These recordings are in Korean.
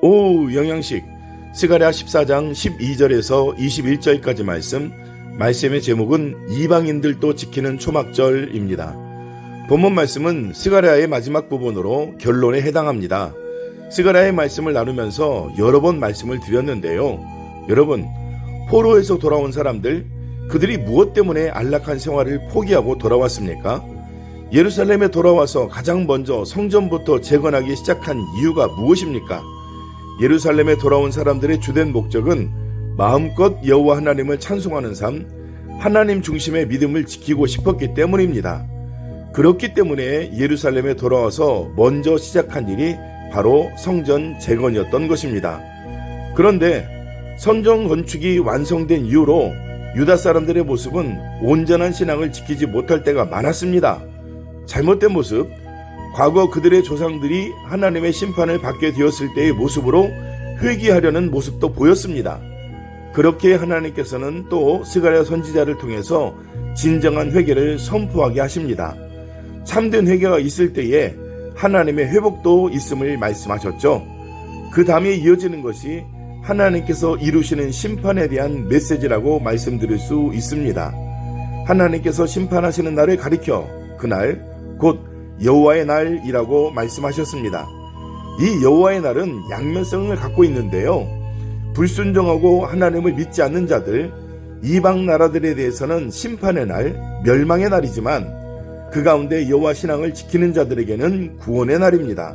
오후 영양식 스가랴 14장 12절에서 21절까지 말씀의 제목은 이방인들도 지키는 초막절입니다. 본문 말씀은 스가랴의 마지막 부분으로 결론에 해당합니다. 스가랴의 말씀을 나누면서 여러 번 말씀을 드렸는데요. 여러분, 포로에서 돌아온 사람들, 그들이 무엇 때문에 안락한 생활을 포기하고 돌아왔습니까? 예루살렘에 돌아와서 가장 먼저 성전부터 재건하기 시작한 이유가 무엇입니까? 예루살렘에 돌아온 사람들의 주된 목적은 마음껏 여호와 하나님을 찬송하는 삶, 하나님 중심의 믿음을 지키고 싶었기 때문입니다. 그렇기 때문에 예루살렘에 돌아와서 먼저 시작한 일이 바로 성전 재건이었던 것입니다. 그런데 성전 건축이 완성된 이후로 유다 사람들의 모습은 온전한 신앙을 지키지 못할 때가 많았습니다. 잘못된 모습, 과거 그들의 조상들이 하나님의 심판을 받게 되었을 때의 모습으로 회개하려는 모습도 보였습니다. 그렇게 하나님께서는 또 스가랴 선지자를 통해서 진정한 회개를 선포하게 하십니다. 참된 회개가 있을 때에 하나님의 회복도 있음을 말씀하셨죠. 그 다음에 이어지는 것이 하나님께서 이루시는 심판에 대한 메시지라고 말씀드릴 수 있습니다. 하나님께서 심판하시는 날을 가리켜 그날 곧 여호와의 날이라고 말씀하셨습니다. 이 여호와의 날은 양면성을 갖고 있는데요. 불순종하고 하나님을 믿지 않는 자들, 이방 나라들에 대해서는 심판의 날, 멸망의 날이지만 그 가운데 여호와 신앙을 지키는 자들에게는 구원의 날입니다.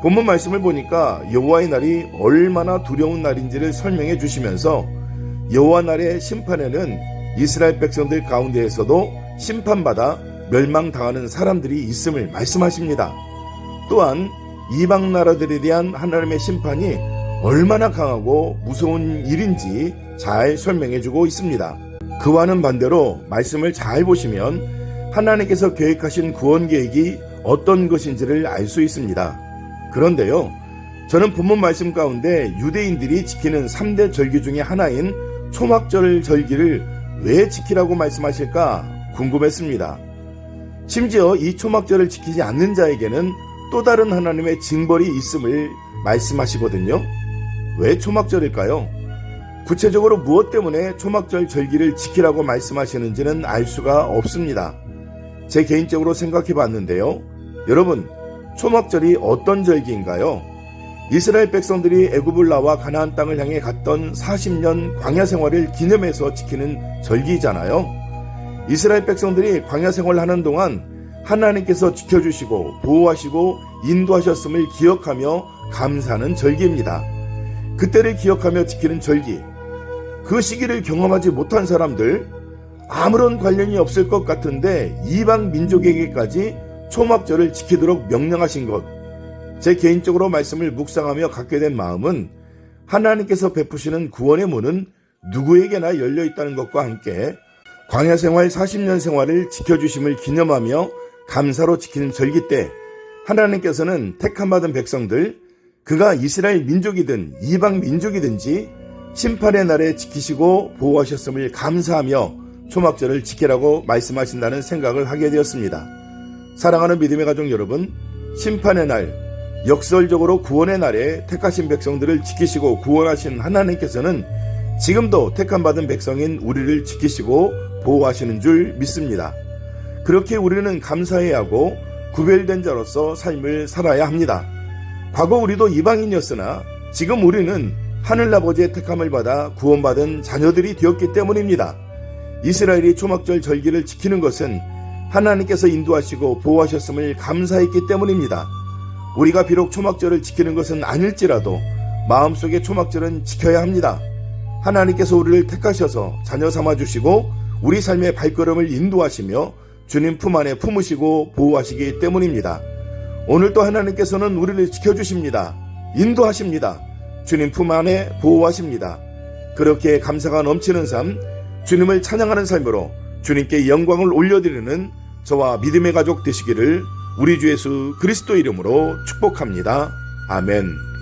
본문 말씀을 보니까 여호와의 날이 얼마나 두려운 날인지를 설명해 주시면서 여호와 날의 심판에는 이스라엘 백성들 가운데에서도 심판받아 멸망당하는 사람들이 있음을 말씀하십니다. 또한 이방 나라들에 대한 하나님의 심판이 얼마나 강하고 무서운 일인지 잘 설명해 주고 있습니다. 그와는 반대로 말씀을 잘 보시면 하나님께서 계획하신 구원 계획이 어떤 것인지를 알 수 있습니다. 그런데요, 저는 본문 말씀 가운데 유대인들이 지키는 3대 절기 중에 하나인 초막절 절기를 왜 지키라고 말씀하실까 궁금했습니다. 심지어 이 초막절을 지키지 않는 자에게는 또 다른 하나님의 징벌이 있음을 말씀하시거든요. 왜 초막절일까요? 구체적으로 무엇 때문에 초막절 절기를 지키라고 말씀하시는지는 알 수가 없습니다. 제 개인적으로 생각해 봤는데요. 여러분, 초막절이 어떤 절기인가요? 이스라엘 백성들이 애굽을 나와 가나안 땅을 향해 갔던 40년 광야 생활을 기념해서 지키는 절기이잖아요. 이스라엘 백성들이 광야 생활을 하는 동안 하나님께서 지켜주시고 보호하시고 인도하셨음을 기억하며 감사하는 절기입니다. 그때를 기억하며 지키는 절기, 그 시기를 경험하지 못한 사람들, 아무런 관련이 없을 것 같은데 이방 민족에게까지 초막절을 지키도록 명령하신 것, 제 개인적으로 말씀을 묵상하며 갖게 된 마음은 하나님께서 베푸시는 구원의 문은 누구에게나 열려있다는 것과 함께 광야 생활 40년 생활을 지켜주심을 기념하며 감사로 지키는 절기 때 하나님께서는 택함받은 백성들, 그가 이스라엘 민족이든 이방 민족이든지 심판의 날에 지키시고 보호하셨음을 감사하며 초막절을 지키라고 말씀하신다는 생각을 하게 되었습니다. 사랑하는 믿음의 가족 여러분, 심판의 날, 역설적으로 구원의 날에 택하신 백성들을 지키시고 구원하신 하나님께서는 지금도 택함받은 백성인 우리를 지키시고 보호하시는 줄 믿습니다. 그렇게 우리는 감사해야 하고 구별된 자로서 삶을 살아야 합니다. 과거 우리도 이방인이었으나 지금 우리는 하늘아버지의 택함을 받아 구원받은 자녀들이 되었기 때문입니다. 이스라엘이 초막절 절기를 지키는 것은 하나님께서 인도하시고 보호하셨음을 감사했기 때문입니다. 우리가 비록 초막절을 지키는 것은 아닐지라도 마음속에 초막절은 지켜야 합니다. 하나님께서 우리를 택하셔서 자녀 삼아주시고 우리 삶의 발걸음을 인도하시며 주님 품 안에 품으시고 보호하시기 때문입니다. 오늘도 하나님께서는 우리를 지켜주십니다. 인도하십니다. 주님 품 안에 보호하십니다. 그렇게 감사가 넘치는 삶, 주님을 찬양하는 삶으로 주님께 영광을 올려드리는 저와 믿음의 가족 되시기를 우리 주 예수 그리스도 이름으로 축복합니다. 아멘.